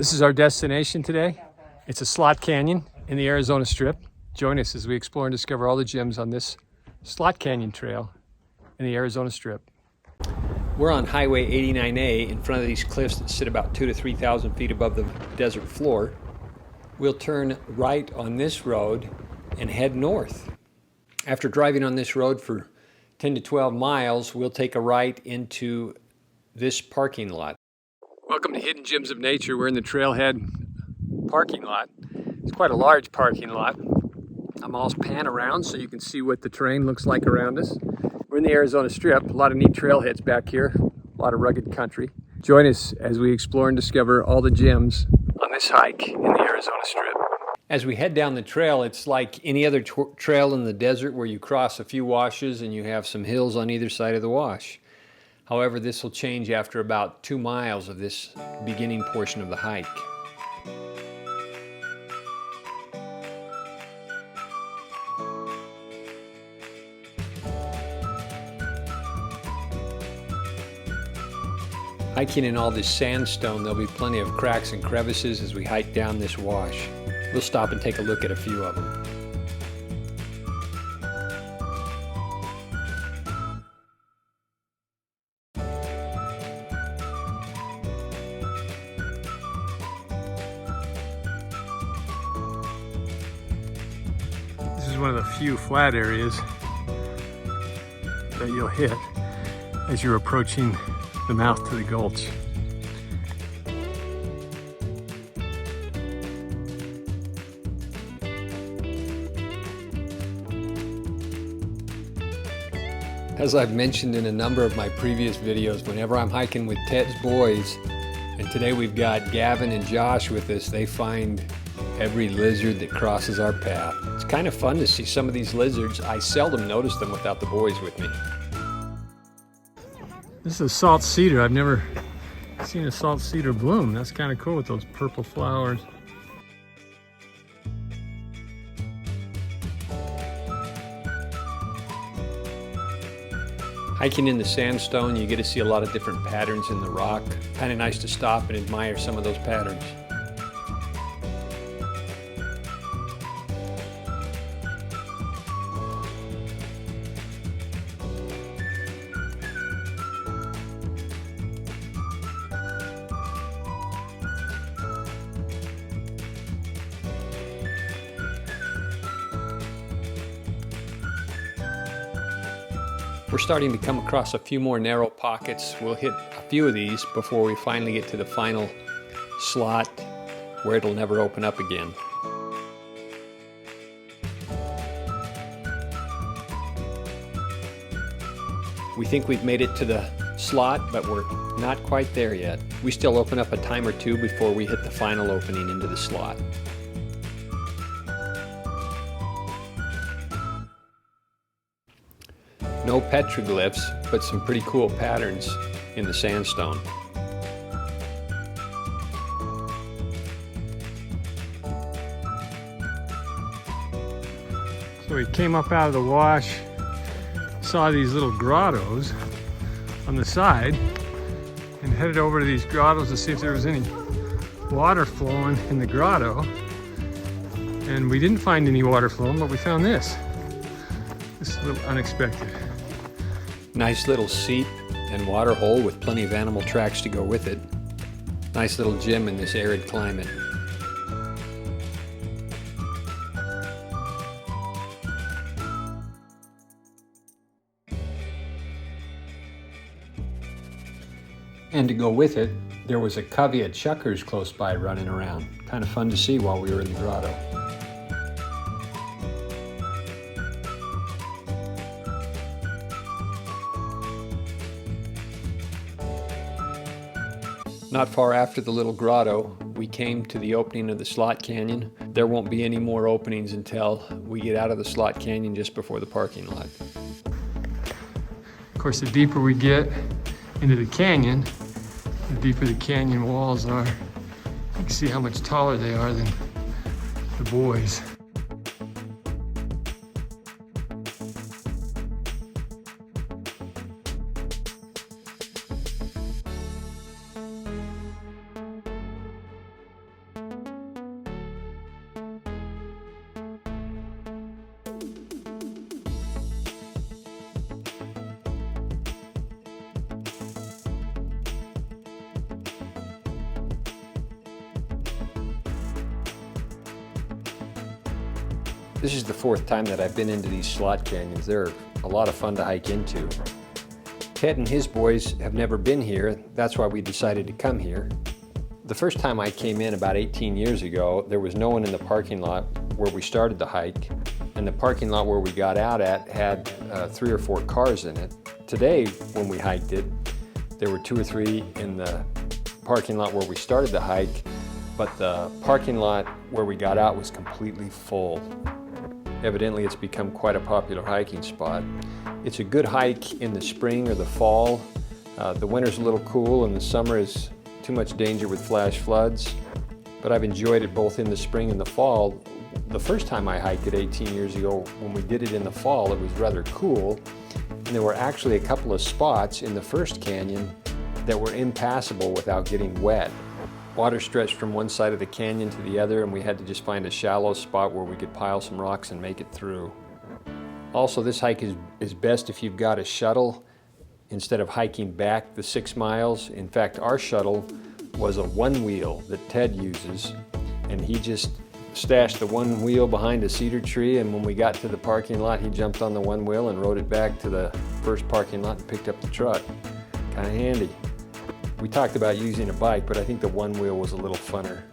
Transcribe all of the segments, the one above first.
This is our destination today. It's a slot canyon in the Arizona Strip. Join us as we explore and discover all the gems on this slot canyon trail in the Arizona Strip. We're on Highway 89A in front of these cliffs that sit about 2,000 to 3,000 feet above the desert floor. We'll turn right on this road and head north. After driving on this road for 10 to 12 miles, we'll take a right into this parking lot. Welcome to Hidden Gems of Nature. We're in the trailhead parking lot. It's quite a large parking lot. I'm all pan around so you can see what the terrain looks like around us. We're in the Arizona Strip. A lot of neat trailheads back here. A lot of rugged country. Join us as we explore and discover all the gems on this hike in the Arizona Strip. As we head down the trail, it's like any other trail in the desert where you cross a few washes and you have some hills on either side of the wash. However, this will change after about 2 miles of this beginning portion of the hike. Hiking in all this sandstone, there'll be plenty of cracks and crevices as we hike down this wash. We'll stop and take a look at a few of them. This is one of the few flat areas that you'll hit as you're approaching the mouth to the gulch. As I've mentioned in a number of my previous videos, whenever I'm hiking with Ted's boys, and today we've got Gavin and Josh with us, they find every lizard that crosses our path. It's kind of fun to see some of these lizards. I seldom notice them without the boys with me. This is a salt cedar. I've never seen a salt cedar bloom. That's kind of cool with those purple flowers. Hiking in the sandstone, you get to see a lot of different patterns in the rock. Kind of nice to stop and admire some of those patterns. We're starting to come across a few more narrow pockets. We'll hit a few of these before we finally get to the final slot where it'll never open up again. We think we've made it to the slot, but we're not quite there yet. We still open up a time or two before we hit the final opening into the slot. No petroglyphs, but some pretty cool patterns in the sandstone. So we came up out of the wash, saw these little grottos on the side, and headed over to these grottos to see if there was any water flowing in the grotto. And we didn't find any water flowing, but we found this. This is a little unexpected. Nice little seep and water hole with plenty of animal tracks to go with it. Nice little gem in this arid climate. And to go with it, there was a covey of chukars close by running around. Kind of fun to see while we were in the grotto. Not far after the little grotto, we came to the opening of the slot canyon. There won't be any more openings until we get out of the slot canyon just before the parking lot. Of course, the deeper we get into the canyon, the deeper the canyon walls are. You can see how much taller they are than the boys. This is the fourth time that I've been into these slot canyons. They're a lot of fun to hike into. Ted and his boys have never been here. That's why we decided to come here. The first time I came in about 18 years ago, there was no one in the parking lot where we started the hike, and the parking lot where we got out at had 3 or 4 cars in it. Today, when we hiked it, there were 2 or 3 in the parking lot where we started the hike, but the parking lot where we got out was completely full. Evidently, it's become quite a popular hiking spot. It's a good hike in the spring or the fall. The winter's a little cool, and the summer is too much danger with flash floods. But I've enjoyed it both in the spring and the fall. The first time I hiked it 18 years ago, when we did it in the fall, it was rather cool. And there were actually a couple of spots in the first canyon that were impassable without getting wet. Water stretched from one side of the canyon to the other, and we had to just find a shallow spot where we could pile some rocks and make it through. Also, this hike is best if you've got a shuttle instead of hiking back the 6 miles. In fact, our shuttle was a one wheel that Ted uses, and he just stashed the one wheel behind a cedar tree, and when we got to the parking lot, he jumped on the one wheel and rode it back to the first parking lot and picked up the truck. Kind of handy. We talked about using a bike, but I think the one wheel was a little funner.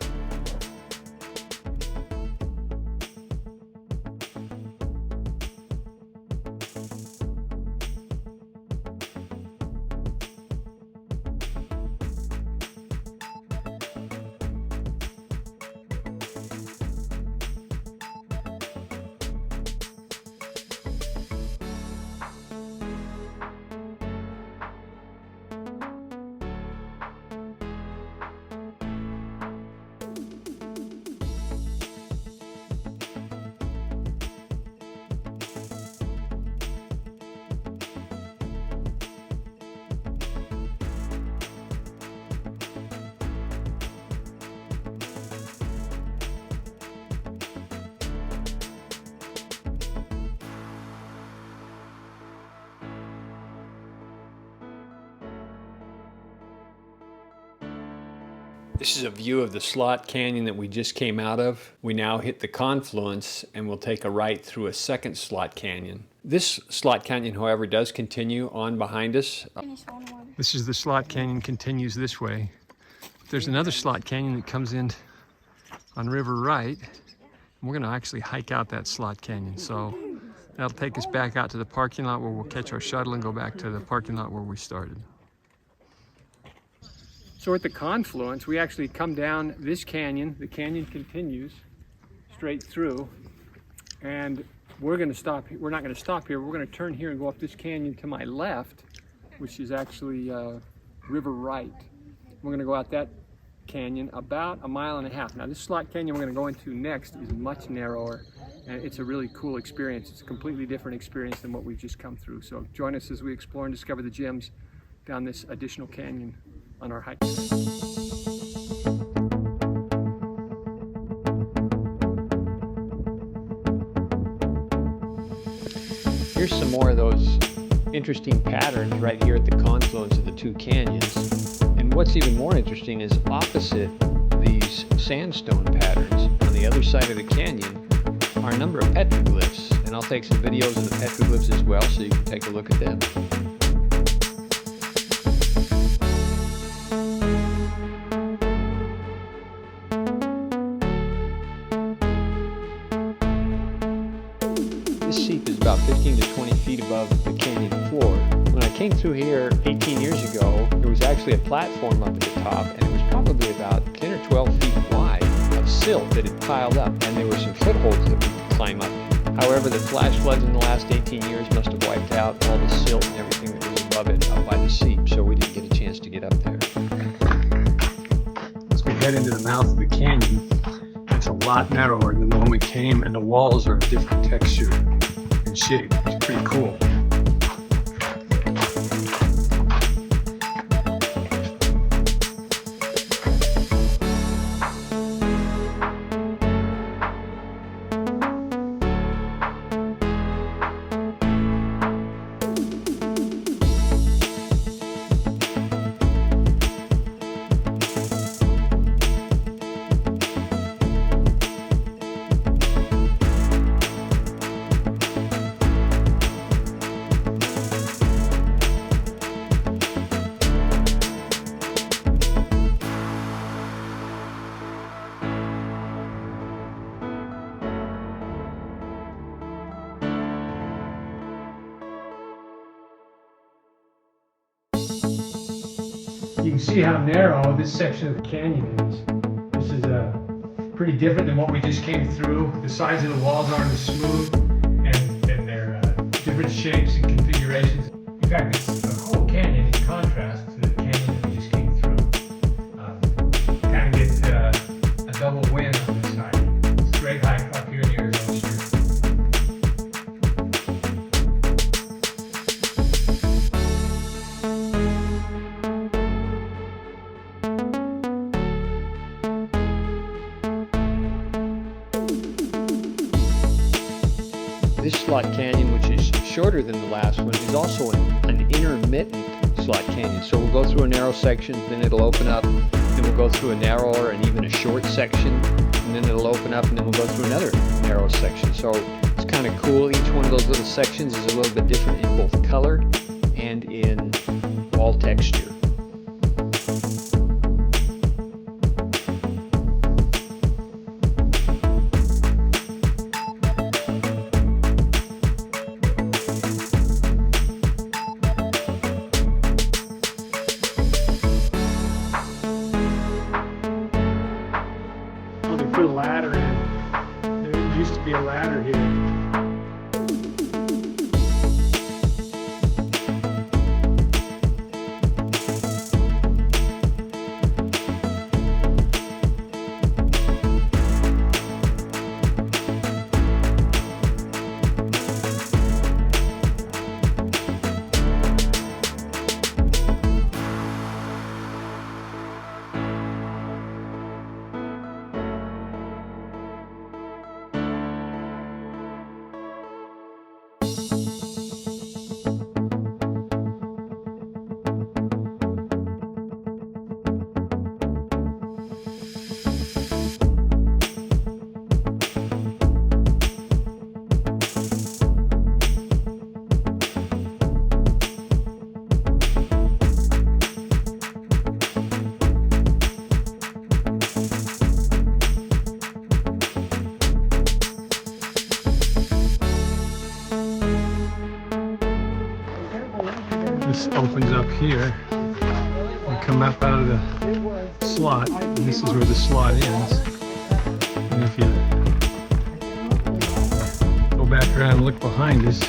This is a view of the slot canyon that we just came out of. We now hit the confluence and we'll take a right through a second slot canyon. This slot canyon, however, does continue on behind us. This is the slot canyon, continues this way. There's another slot canyon that comes in on River Right. We're gonna actually hike out that slot canyon. So that'll take us back out to the parking lot where we'll catch our shuttle and go back to the parking lot where we started. So at the confluence, we actually come down this canyon. The canyon continues straight through, and we're going to stop. We're not going to stop here. We're going to turn here and go up this canyon to my left, which is actually River Right. We're going to go out that canyon about 1.5 miles. Now this slot canyon we're going to go into next is much narrower, and it's a really cool experience. It's a completely different experience than what we've just come through. So join us as we explore and discover the gems down this additional canyon on our hike. Here's some more of those interesting patterns right here at the confluence of the 2 canyons. And what's even more interesting is opposite these sandstone patterns on the other side of the canyon are a number of petroglyphs. And I'll take some videos of the petroglyphs as well so you can take a look at them. This seep is about 15 to 20 feet above the canyon floor. When I came through here 18 years ago, there was actually a platform up at the top, and it was probably about 10 or 12 feet wide of silt that had piled up, and there were some footholds that we could climb up. However, the flash floods in the last 18 years must have wiped out all the silt and everything that was above it up by the seep, so we didn't get a chance to get up there. As we head into the mouth of the canyon, it's a lot narrower than the one we came, and the walls are a different texture and shape. It's pretty cool. can see how narrow this section of the canyon is. This is pretty different than what we just came through. The sides of the walls aren't as smooth, and they're different shapes and configurations. In fact, it's a whole canyon in contrast to the canyon that we just came through. Kind of get a double win on this hike. It's a great hike up here in the Arizona Strip. This slot canyon, which is shorter than the last one, is also an intermittent slot canyon. So we'll go through a narrow section, then it'll open up, then we'll go through a narrower and even a short section, and then it'll open up, and then we'll go through another narrow section. So it's kind of cool. Each one of those little sections is a little bit different in both color and in wall texture. Put a ladder in. There used to be a ladder here. This opens up here. We come up out of the slot, and this is where the slot ends. And if you go back around and look behind us,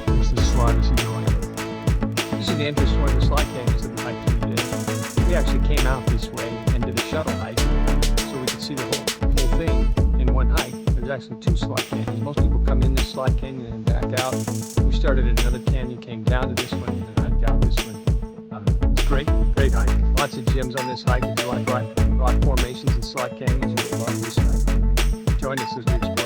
there's the slot as you go in. This is the entrance to one of the slot canyons that we hiked we did. We actually came out this way and did a shuttle hike, so we could see the whole thing in one hike. There's actually two slot canyons. Most people come in this slot canyon and back out. We started at another canyon, came down to this one, and then hiked out this one. It's great hike. Lots of gems on this hike. If you like rock formations and slot canyons, you'll love this hike. Join us as we explore.